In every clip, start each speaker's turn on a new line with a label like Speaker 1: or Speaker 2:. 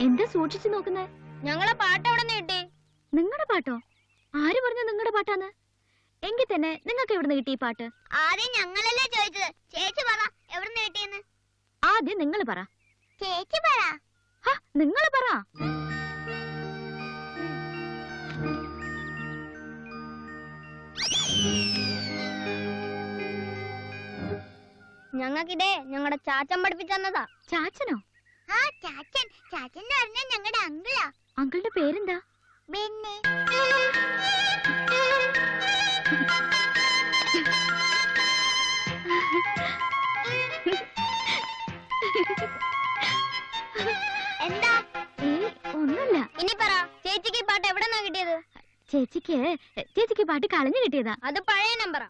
Speaker 1: എന്താ സൂക്ഷിച്ചു നോക്കുന്നേ?
Speaker 2: ഞങ്ങളെ പാട്ട് എവിടെ നിന്ന് കിട്ടി?
Speaker 1: നിങ്ങളുടെ പാട്ടോ? ആര് പറഞ്ഞു നിങ്ങളുടെ പാട്ടാന്ന്? എങ്കിൽ തന്നെ നിങ്ങൾക്ക് എവിടുന്ന് കിട്ടി ഈ പാട്ട്?
Speaker 2: ആദ്യം ഞങ്ങളല്ലേ ചോദിച്ചത്. ചേച്ചി പറ എവിടുന്ന് കിട്ടിയെന്ന്.
Speaker 1: ആദ്യം നിങ്ങൾ പറ.
Speaker 2: ചേച്ചി പറ.
Speaker 1: നിങ്ങൾ പറ.
Speaker 2: ഞങ്ങൾക്കിതേ ഞങ്ങളുടെ ചാച്ചൻ പഠിപ്പിച്ചെന്നതാ.
Speaker 1: ചാച്ചനോ?
Speaker 2: ആ ചാച്ചൻ. ചാച്ചൻ എന്ന് പറഞ്ഞാൽ ഞങ്ങളുടെ അങ്കിളാ.
Speaker 1: അങ്കിളുടെ പേരെന്താ?
Speaker 2: ബെന്നി. എന്താ?
Speaker 1: ഒന്നുമില്ല.
Speaker 2: ഇനി പറ, ചേച്ചിക്ക് ഈ പാട്ട് എവിടെ നിന്നാ കിട്ടിയത്?
Speaker 1: ചേച്ചിക്ക് പാട്ട് കളഞ്ഞു കിട്ടിയതാ.
Speaker 2: അത് പഴയ നമ്പറാ.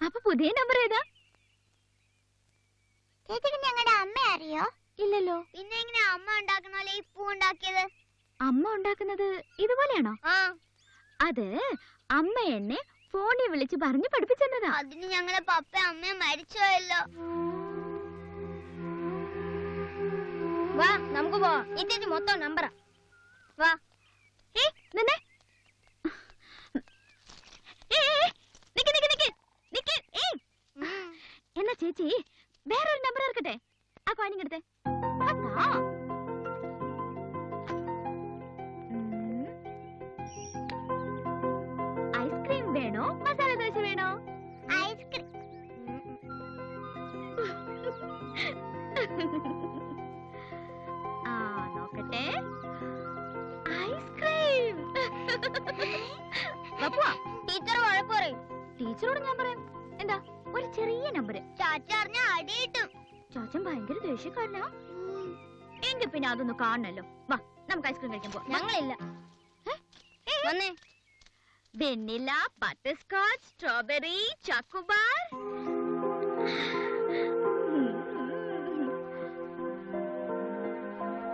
Speaker 1: അപ്പൊ പുതിയ നമ്പർ ഏതാ?
Speaker 2: ചേച്ചിക്ക് ഞങ്ങളുടെ അമ്മ അറിയോ?
Speaker 1: ഇല്ലല്ലോ.
Speaker 2: പിന്നെ എങ്ങനെ അമ്മ ഉണ്ടാക്കുന്ന പോലെ ഈ പൂ ഉണ്ടാക്കിയത്?
Speaker 1: അമ്മ ഉണ്ടാക്കുന്നത് ഇതുപോലെയാണോ?
Speaker 2: ആ,
Speaker 1: അത് അമ്മ എന്നെ ഫോണിൽ വിളിച്ച് പറഞ്ഞു പഠിപ്പിച്ചെന്നതാ.
Speaker 2: അതിന് ഞങ്ങളെ പപ്പ അമ്മ മരിച്ചുപോയല്ലോ. വാ നമുക്ക് പോവാം. ഈ ചേച്ചി മൊത്തം നമ്പറാ. വാ.
Speaker 1: നിന്നെ എന്നാ ചേച്ചി വേറൊരു നമ്പർ ഇറക്കട്ടെ. ആ കോയിനിങ് എടുത്തേ. ഐസ്ക്രീം വേണോ മസാല ദോശ വേണോ?
Speaker 2: ഐസ്ക്രീം.
Speaker 1: നോക്കട്ടെ. ഐസ്ക്രീം.
Speaker 2: ടീച്ചർ വഴക്ക് പറയും.
Speaker 1: ടീച്ചറോട് ഞാൻ പറയാം. എന്താ ഒരു ചെറിയ നമ്പർ?
Speaker 2: ചാച്ച അറിഞ്ഞ അടി കിട്ടും.
Speaker 1: ചാച്ചൻ ഭയങ്കര ദേഷ്യക്കാരനാ. എങ്കിൽ പിന്നെ അതൊന്ന് കാണണല്ലോ. വാ നമുക്ക് ഐസ്ക്രീം കഴിക്കാൻ പോവാം.
Speaker 2: ഞങ്ങളില്ല. വന്നേ.
Speaker 1: Vanilla, butterscotch, strawberry, choco bar.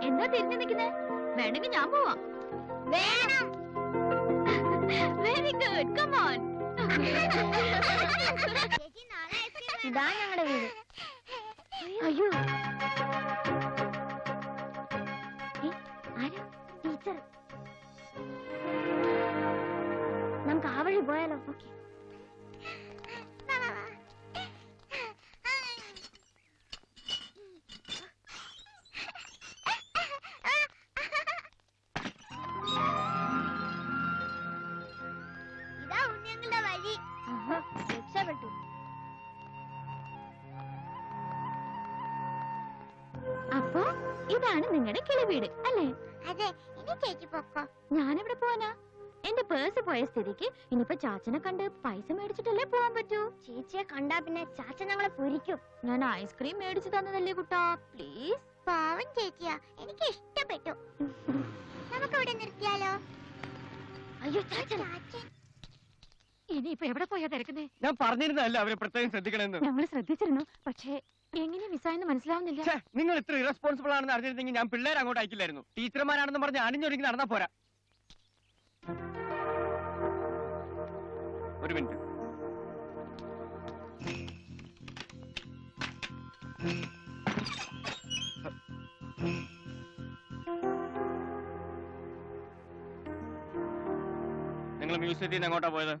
Speaker 1: എന്താ തിരിഞ്ഞു നിൽക്കുന്നേ? വേണമെങ്കിൽ ഞാൻ പോവാം.
Speaker 2: വേണം.
Speaker 1: Very good, come on.
Speaker 2: ഇതാ ഞങ്ങളുടെ വീട്.
Speaker 1: അയ്യോ ടീച്ചർ, നമുക്ക് ആ വഴി പോയാലോ? ഓക്കെ.
Speaker 2: ഇതാ ഉണ്ണിയങ്ങളുടെ വഴി. രക്ഷപ്പെട്ടു.
Speaker 1: അപ്പൊ ഇതാണ് നിങ്ങളുടെ കിളിവീട് അല്ലേ?
Speaker 2: അതെ. ഇനി ചേച്ചി പൊക്കോ.
Speaker 1: ഞാനെവിടെ പോവാനാ? എന്റെ പേഴ്സ് പോയ സ്ഥിതിക്ക് ഇനിയിപ്പോ ചാച്ചനെ കണ്ട് പൈസ മേടിച്ചിട്ടല്ലേ പോവാൻ പറ്റൂ.
Speaker 2: ചേച്ചിയെ കണ്ടാ പിന്നെ ചാച്ചൻ ഞങ്ങളെ പൊരിക്കും.
Speaker 1: ഞാൻ ഐസ്ക്രീം മേടിച്ചു തന്നതല്ലേ കുട്ടാ, പ്ലീസ്.
Speaker 2: പാവം ചേച്ചിയാ, എനിക്ക് ഇഷ്ടപ്പെട്ടു. നമുക്ക് ഇവിടെ നിർത്തിയാലോ?
Speaker 1: അയ്യോ ചാച്ചൻ, ഇനിയിപ്പോ എവിടെ പോയാ തിരക്കുന്നേ?
Speaker 3: ഞാൻ പറഞ്ഞിരുന്നല്ല അവരെ പ്രത്യേകം ശ്രദ്ധിക്കണമെന്ന്.
Speaker 1: ഞങ്ങൾ ശ്രദ്ധിച്ചിരുന്നു, പക്ഷേ എങ്ങനെ മിസ്സായെന്ന് മനസ്സിലാവുന്നില്ല.
Speaker 3: നിങ്ങൾ ഇത്ര ഇറസ്പോൺസിബിൾ ആണെന്ന് അറിഞ്ഞിരുന്നെങ്കിൽ ഞാൻ പിള്ളേരെ അങ്ങോട്ട് അയക്കില്ലായിരുന്നു. ടീച്ചർമാരാണെന്ന് പറഞ്ഞ് അണിഞ്ഞൊരുങ്ങി നടന്നാ പോരാ. ഒരു മിനിറ്റ്. നിങ്ങൾ മ്യൂസിയത്തിൽ നിന്ന് എങ്ങോട്ടാ പോയത്?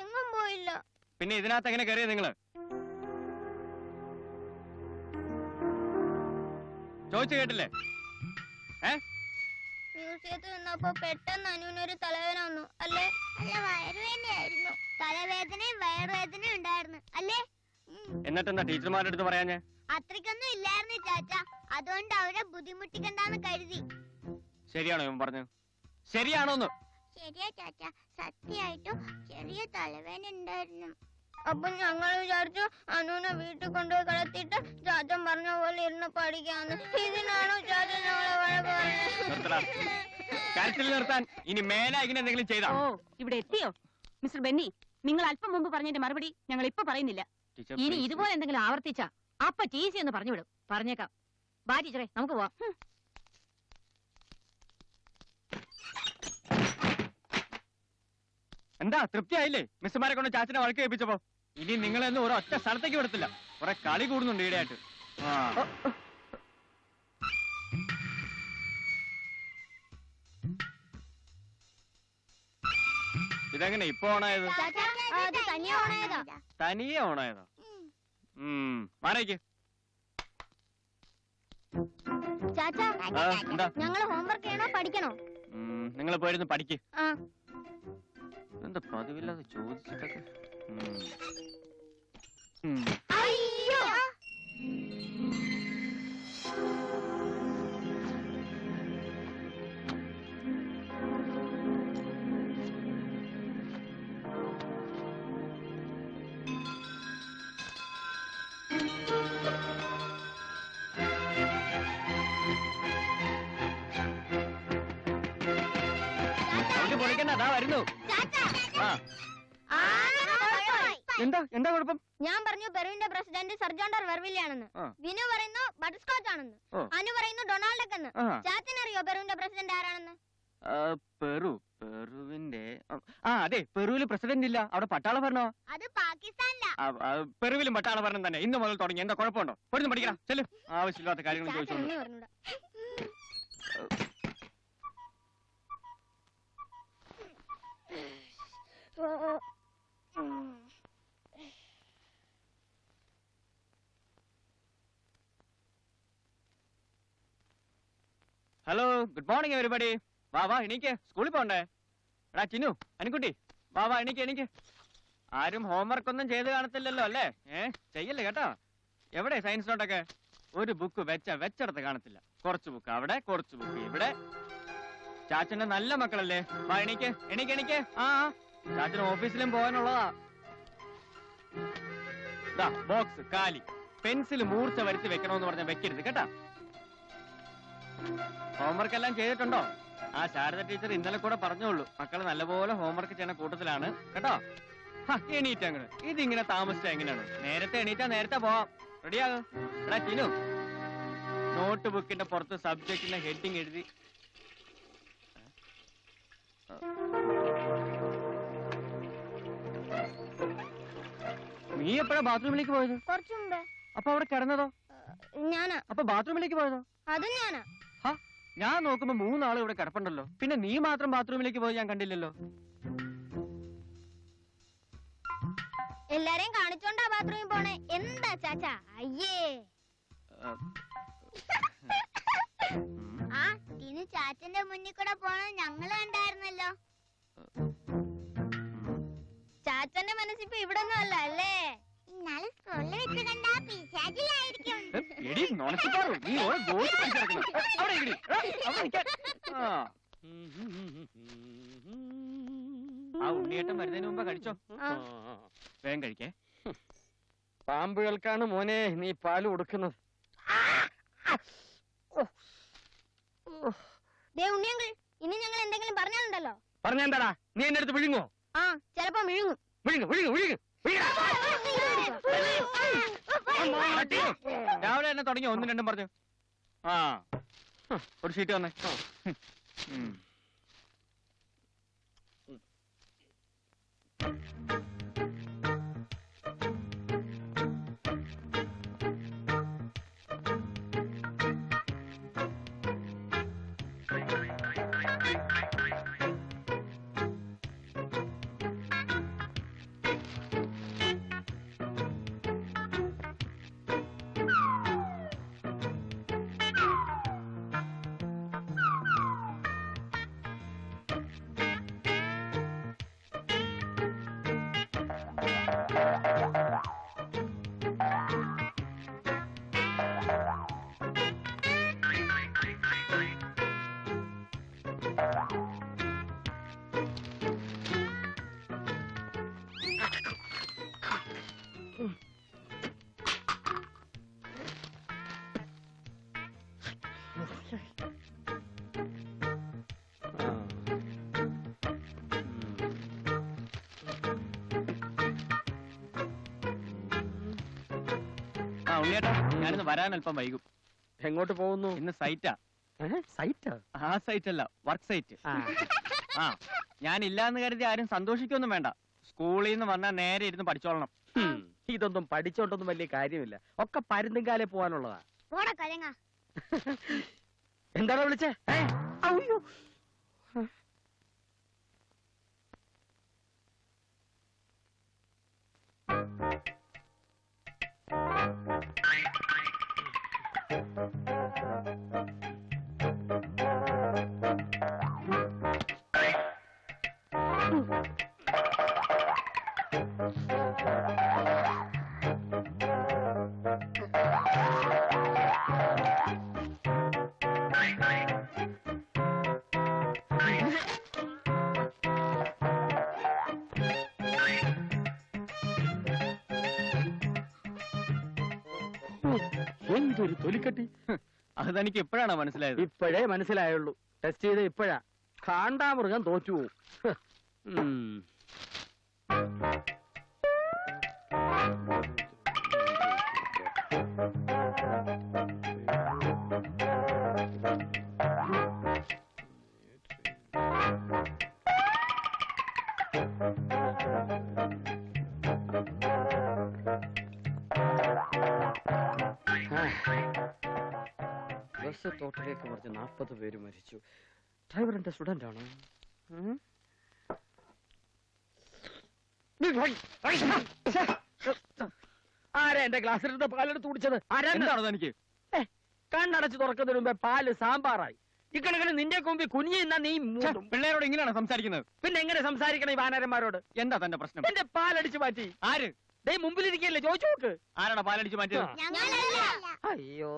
Speaker 2: എങ്ങും പോയില്ല.
Speaker 3: പിന്നെ ഇതിനകത്ത് എങ്ങനെ കയറിയത് നിങ്ങള്? ചോദിച്ചു കേട്ടില്ലേ?
Speaker 2: മ്യൂസിയത്തിൽ നിന്നപ്പോ പെട്ടെന്ന് അനുവിനൊരു തലവേദന വന്നു അല്ലേ? അല്ല, വയറുവേദനയായിരുന്നു. തലവേദനയും വയറുവേദനയും ഉണ്ടായിരുന്നു അല്ലേ?
Speaker 3: എന്നിട്ടെന്താ ടീച്ചർമാരുടെ അടുത്ത് പറയാഞ്ഞേ?
Speaker 2: അത്രയ്ക്കൊന്നും ഇല്ലായിരുന്നു ചാച്ച, അതുകൊണ്ട് അവരെ ബുദ്ധിമുട്ടിക്കണ്ടെന്ന് കരുതി.
Speaker 3: ശരിയാണോ ഇവൻ പറഞ്ഞു? ശരിയാണോന്ന്?
Speaker 2: ശരിയാ ചാച്ച, സത്യമായിട്ടും ചെറിയ തലവേദന ഉണ്ടായിരുന്നു. അപ്പൊ ഞങ്ങൾ വിചാരിച്ചു അനുവിനെ വീട്ടിൽ കൊണ്ടുപോയി കിടത്തിയിട്ട് ചാച്ചൻ പറഞ്ഞ പോലെ ഇരുന്ന് പഠിക്കാന്ന്. ഇതിനാണോ ചാച്ചൻ ഞങ്ങളെ വഴക്ക് പറഞ്ഞത്?
Speaker 3: കരച്ചിൽ നിർത്താൻ ഇനി മേലെ ഇങ്ങനെ എന്തെങ്കിലും ചെയ്താ?
Speaker 4: ഓ, ഇവിടെ എത്തിയോ മിസ്റ്റർ ബെന്നി? നിങ്ങൾ അല്പം മുമ്പ് പറഞ്ഞതിന്റെ മറുപടി ഞങ്ങൾ ഇപ്പൊ പറയുന്നില്ല.
Speaker 1: ഇനി ഇതുപോലെ എന്തെങ്കിലും ആവർത്തിച്ചാ അപ്പൊ ടീച്ചി എന്ന് പറഞ്ഞു വിടും. പറഞ്ഞേക്കാം. ബാ ടീച്ചറെ, നമുക്ക് പോവാം.
Speaker 3: എന്താ തൃപ്തിയായില്ലേ മിസ്സുമാരെ കൊണ്ട് ചാച്ചനെ വഴക്ക് കേൾപ്പിച്ചപ്പോ? ഇനി നിങ്ങളെന്നും ഒരു ഒറ്റ സ്ഥലത്തേക്ക് വിടത്തില്ല. കുറെ കളി കൂടുന്നുണ്ട് ഈടെയായിട്ട്. ഇതെങ്ങനെ ഇപ്പൊ ഓണായത്?
Speaker 2: ചാച്ചാ, അത് തനിയെ ഓണായതാ.
Speaker 3: തനിയെ ഓണായതോ? മാറേക്ക്.
Speaker 2: ചാച്ചാ,
Speaker 3: എന്താ?
Speaker 2: ഞങ്ങള് ഹോംവർക്ക് ചെയ്യണോ പഠിക്കണോ?
Speaker 3: നിങ്ങൾ പോയിരുന്നു പഠിക്ക്.
Speaker 2: ആ.
Speaker 3: എന്താ പതിവില്ലാതെ ചോദിച്ചിട്ടൊക്കെ.
Speaker 2: അയ്യോ.
Speaker 3: പൊളിക്കണ്ട, അതാ വരുന്നു. എന്താ എന്താ കുഴപ്പം?
Speaker 2: ഞാൻ പറഞ്ഞു പെറുവിന്റെ പ്രസിഡന്റ് സർജോണ്ടർ വെർവില്യാണെന്ന്. വിനു പറയുന്നു ബട്ടർസ്കോച്ച് ആണെന്ന്. അനു പറയുന്നു ഡൊണാൾഡ് എന്ന്. ചാച്ചനറിയോ പെറുവിന്റെ പ്രസിഡന്റ് ആരാണെന്ന്?
Speaker 3: പെറുവിന്റെ അതെ, പെറുവില് പ്രസിഡന്റ് ഇല്ല, അവിടെ പട്ടാള ഭരണോ.
Speaker 2: അത് പാകിസ്ഥാനിലാ.
Speaker 3: പെറുവിലും പട്ടാള ഭരണം തന്നെ. ഇന്ന് മുതൽ തുടങ്ങി. എന്താ കുഴപ്പമുണ്ടോ? പോയിരുന്നു പഠിക്കണം. ചെല്ലു. ആവശ്യമില്ലാത്ത കാര്യങ്ങൾ ചോദിച്ചോളൂ. Hello, good morning everybody. വാ എണീക്ക്, സ്കൂളിൽ പോണ്ടേ? എടാ ചിന്നു, അനിക്കുട്ടി, വാ എണീക്ക്. ആരും ഹോംവർക്ക് ഒന്നും ചെയ്ത് കാണത്തില്ലല്ലോ അല്ലേ? ചെയ്യല്ലേ കേട്ടോ. എവിടെ സയൻസ് നോട്ടൊക്കെ? ഒരു ബുക്ക് വെച്ചെടുത്ത് കാണത്തില്ല. കുറച്ച് ബുക്ക് അവിടെ, കുറച്ച് ബുക്ക് ഇവിടെ. ചാച്ചന്റെ നല്ല മക്കളല്ലേ? വാ എണീക്ക്. ചാച്ചന് ഓഫീസിലും പോകാനുള്ളതാ. ബോക്സ് കാലി. പെൻസിൽ മൂർച്ച വരുത്തി വെക്കണമെന്ന് പറഞ്ഞാൽ വെക്കരുത് കേട്ടാ. ഹോംവർക്ക് എല്ലാം ചെയ്തിട്ടുണ്ടോ? ശാരദ ടീച്ചർ ഇന്നലെ കൂടെ പറഞ്ഞോളൂ, മക്കള് നല്ലപോലെ ഹോംവർക്ക് ചെയ്യണ കൂട്ടത്തിലാണ് കേട്ടോ. എണീറ്റ അങ്ങോട്ട്. ഇതിങ്ങനെ താമസിച്ചാ എങ്ങനെയാണ്? നേരത്തെ എണീറ്റാ നേരത്തെ പോവാം. റെഡിയാകും. എടാ ചിനു, നോട്ട് ബുക്കിന്റെ പുറത്ത് സബ്ജക്റ്റിന്റെ ഹെഡിങ് എഴുതി. നീ എപ്പോഴാ ബാത്റൂമിലേക്ക് പോയത്?
Speaker 2: കുറച്ചു മുമ്പേ.
Speaker 3: അപ്പൊ അവിടെ കിടന്നതോ?
Speaker 2: ഞാനാ.
Speaker 3: അപ്പൊ ബാത്റൂമിലേക്ക് പോയതോ?
Speaker 2: അതും ഞാനാ.
Speaker 3: ഞാൻ നോക്കുമ്പോ 3 ആള് ഇവിടെ കിടപ്പുണ്ടല്ലോ. പിന്നെ നീ മാത്രം ബാത്റൂമിലേക്ക് പോയി ഞാൻ കണ്ടില്ലല്ലോ.
Speaker 2: എല്ലാരെയും കാണിച്ചോണ്ടാ ബാത്റൂമിൽ പോണേ. എന്താ ചാച്ചാ? അയ്യേ. ഇനി ചാച്ചന്റെ മുന്നിൽ കൂടെ പോണ ഞങ്ങള് കണ്ടായിരുന്നല്ലോ. ചാച്ചന്റെ മനസ്സിപ്പോ ഇവിടെ ഒന്നും അല്ല അല്ലേ? ഇന്നാള് സ്കൂളിൽ വെച്ച് കണ്ടാ പിശാചിലായിരിക്കും.
Speaker 3: ഉണ്ണിയേട്ടൻ വരുന്നതിന് മുമ്പ് കഴിച്ചോ? വേഗം കഴിക്കേ.
Speaker 5: പാമ്പുകൾക്കാണ് മോനെ നീ പാല് കൊടുക്കുന്നത്.
Speaker 2: ഉണ്ണിയങ്കിൾ, ഇനി ഞങ്ങൾ എന്തെങ്കിലും പറഞ്ഞാലുണ്ടല്ലോ.
Speaker 5: പറഞ്ഞെന്താടാ? നീ എന്റെ അടുത്ത് വിഴുങ്ങോ?
Speaker 2: ചെലപ്പോ വിഴുങ്ങും.
Speaker 3: രാവിലെ തന്നെ തുടങ്ങി 1 2 പറഞ്ഞു. ഒരു ഷീറ്റ് വന്നേ. ഉണ്ണിയേട്ടാ, ഞാനിന്ന് വരാൻ അല്പം വൈകും.
Speaker 5: എങ്ങോട്ട് പോകുന്നു?
Speaker 3: ഇന്ന് സൈറ്റാ.
Speaker 5: സൈറ്റ്?
Speaker 3: ആ സൈറ്റ് അല്ല, വർക്ക് സൈറ്റ്. ഞാൻ ഇല്ലാന്ന് കരുതി ആരും സന്തോഷിക്കൊന്നും വേണ്ട. സ്കൂളിൽ നിന്ന് വന്നാൽ നേരെ ഇരുന്ന് പഠിച്ചോളണം.
Speaker 5: ഇതൊന്നും പഠിച്ചോണ്ടൊന്നും വലിയ കാര്യമില്ല. ഒക്കെ പരുന്തുംകാലെ പോവാനുള്ളതാ. എന്താണോ വിളിച്ചേ? എന്തൊരു തൊലിക്കട്ടി.
Speaker 3: അത് തനിക്ക് ഇപ്പോഴാണോ മനസ്സിലായത്?
Speaker 5: ഇപ്പോഴേ മനസ്സിലായുള്ളൂ. ടെസ്റ്റ് ചെയ്ത് ഇപ്പോഴാ. കാണ്ടാമൃഗം തോറ്റുപോകും. ബസ് തോട്ടിലേക്ക് മറിച്ച് 40 പേര് മരിച്ചു. ഡ്രൈവർ എന്റെ സ്റ്റുഡന്റ് ആണോ? ആരാ എന്റെ ഗ്ലാസ്സിലിരുന്ന പാലെടുത്ത് കുടിച്ചത്?
Speaker 3: എന്താണോ തനിക്ക്?
Speaker 5: കണ്ണടച്ച് തുറക്കുന്നതിന് മുമ്പേ പാല് സാമ്പാറായി. ഇക്കണക്കിന് നിന്റെ മുമ്പിൽ കുഞ്ഞി നിന്നാ നീ
Speaker 3: പിള്ളേരോട് ഇങ്ങനെയാണ് സംസാരിക്കുന്നത്?
Speaker 5: പിന്നെ എങ്ങനെ സംസാരിക്കണം ഈ വാനരന്മാരോട്?
Speaker 3: എന്താ തന്റെ പ്രശ്നം?
Speaker 5: എന്റെ പാലടിച്ചു മാറ്റി.
Speaker 3: ആര്?
Speaker 5: ദേ മുമ്പിലിരിക്കല്ലേ, ചോദിച്ചു നോക്ക്.
Speaker 3: ആരാടാ പാലടിച്ച് മാറ്റിയത്?
Speaker 5: അയ്യോ,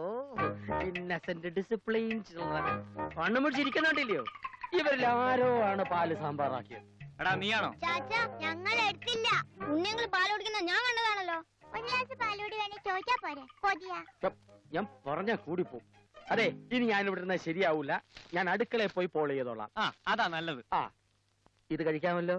Speaker 5: ഇന്നസെന്റ് ഡിസിപ്ലിൻ കണ്ണുമുടിച്ചിരിക്കുന്നുണ്ടില്ലയോ? ഇവരിൽ ആരോ ആണ് പാല് സാമ്പാറാക്കിയത്.
Speaker 3: എടാ നീയാണോ?
Speaker 2: ചാച്ചാ ഞങ്ങൾ എടുത്തില്ല. ഉണ്ണിയങ്ങൾ പാൽ കുടിക്കുന്ന ഞാൻ കണ്ടതാണല്ലോ. ഒരു ഗ്ലാസ് പാലൂടി വേണേ ചോദിച്ചാ പോരെ? കൊതിയാ.
Speaker 5: ഞാൻ പറഞ്ഞ കൂടിപ്പോ. അതെ, ഇനി ഞാൻ ഇവിടെ ഇരുന്നാൽ ശരിയാവൂല. ഞാൻ അടുക്കളയിൽ പോയി പോൾ ചെയ്തോളാം.
Speaker 3: ആ അതാ നല്ലത്.
Speaker 5: ആ ഇത് കഴിക്കാമല്ലോ.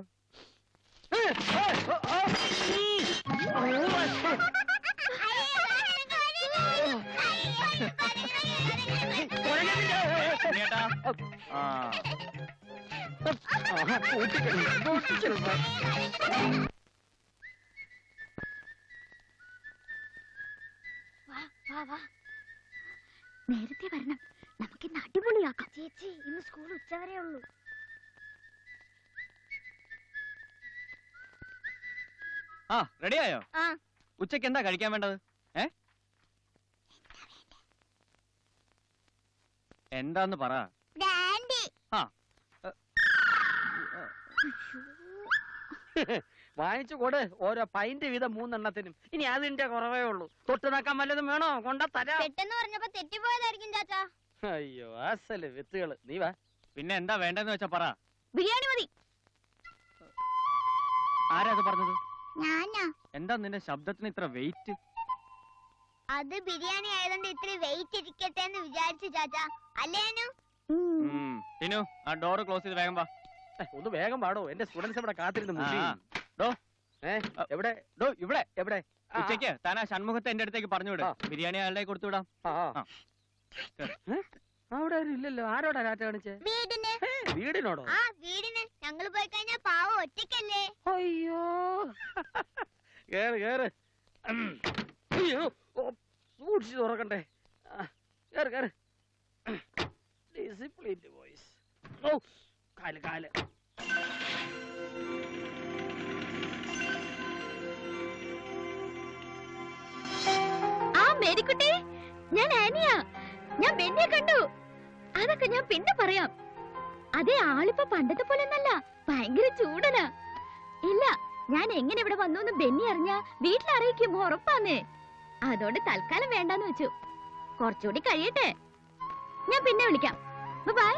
Speaker 3: ഉണ്ണിയേട്ടാ, ആ
Speaker 1: നേരത്തെ വരണം, നമുക്ക് ഇന്ന് അടിപൊളിയാക്കാം.
Speaker 2: ചേച്ചി ഇന്ന് സ്കൂൾ ഉച്ചവരെ ഉള്ളൂ.
Speaker 3: ആ റെഡിയായോ?
Speaker 2: ആ
Speaker 3: ഉച്ചക്ക് എന്താ കഴിക്കാൻ വേണ്ടത്? എന്താന്ന് പറ.
Speaker 2: ഡാൻഡി.
Speaker 3: ആ
Speaker 5: വാങ്ങിച്ചു കൊട്, ഓരോ പൈന്റ് വീതം 3 എണ്ണത്തിനും. ഇനി അതിന്റെ കുറവേ ഉള്ളൂ. തൊട്ട് നോക്കാൻ വല്ലതും വേണോ? കൊണ്ട തരാം.
Speaker 2: പെട്ടെന്ന് പറഞ്ഞപ്പോ തെറ്റിപ്പോയതായിരിക്കും ചാച്ചാ.
Speaker 5: അയ്യോ അസല് വിത്തുകള്. നീ വാ.
Speaker 3: പിന്നെ എന്താ വേണ്ടെന്ന് വെച്ചാ പറ.
Speaker 1: ബിരിയാണി മതി.
Speaker 3: ആരാ അത് പറഞ്ഞത്?
Speaker 2: ഞാനാ.
Speaker 3: എന്താ നിന്റെ ശബ്ദത്തിന് ഇത്ര വെയിറ്റ്?
Speaker 2: അത് ബിരിയാണി ആയതുകൊണ്ട് ഇത്തിരി വെയിറ്റ് ഇരിക്കട്ടെ എന്ന് വിചാരിച്ചു ചാച്ചാ. അല്ലേനു?
Speaker 3: ടിനു, ആ ഡോറ് ക്ലോസ് ചെയ്ത് വേഗം വാ.
Speaker 5: ഒന്ന് വേഗം പാടോ, എന്റെ സ്റ്റുഡൻസ് ഇവിടെ കാത്തിരുന്നു. എവിടെ?
Speaker 3: ഇവിടെ
Speaker 5: എവിടെ?
Speaker 3: ഉച്ചയ്ക്ക് താൻ ആ ഷൺമുഖത്തെ എന്റെ അടുത്തേക്ക് പറഞ്ഞു വിടും. ബിരിയാണി ആളുടെ കൊടുത്തു വിടാം.
Speaker 5: അവിടെ ആരും ഇല്ലല്ലോ. ആരോടാ രാറ്റ കാണിച്ചേ?
Speaker 2: വീടിന്.
Speaker 5: വീടിനോടോ?
Speaker 2: ആ വീടിന്. ഞങ്ങള് പോയി കഴിഞ്ഞാ പാവം ഒറ്റയ്ക്കല്ലേ.
Speaker 5: അയ്യോ കേറ് കേറ്. അയ്യോ സൂക്ഷിച്ച് തുറക്കണ്ടേ. കേറ് കേറ്. Disciplined voice. ഓ കാല് കാല്.
Speaker 1: ആ മേരിക്കുട്ടി, ഞാൻ ആനിയാ. ഞാൻ ബെന്നിയെ കണ്ടു. അതൊക്കെ ഞാൻ പിന്നെ പറയാം. അതേ, ആളിപ്പോ പണ്ടത്തെ പോലെ ഒന്നല്ല, ഭയങ്കര ചൂടനാ. ഇല്ല, ഞാൻ എങ്ങനെ ഇവിടെ വന്നു ബെന്നി അറിഞ്ഞാ വീട്ടിലറിയിക്കും, ഉറപ്പാന്നേ. അതുകൊണ്ട് തൽക്കാലം വേണ്ടാന്ന് വെച്ചു. കുറച്ചുകൂടി കഴിയട്ടെ, ഞാൻ പിന്നെ വിളിക്കാം. ബൈ.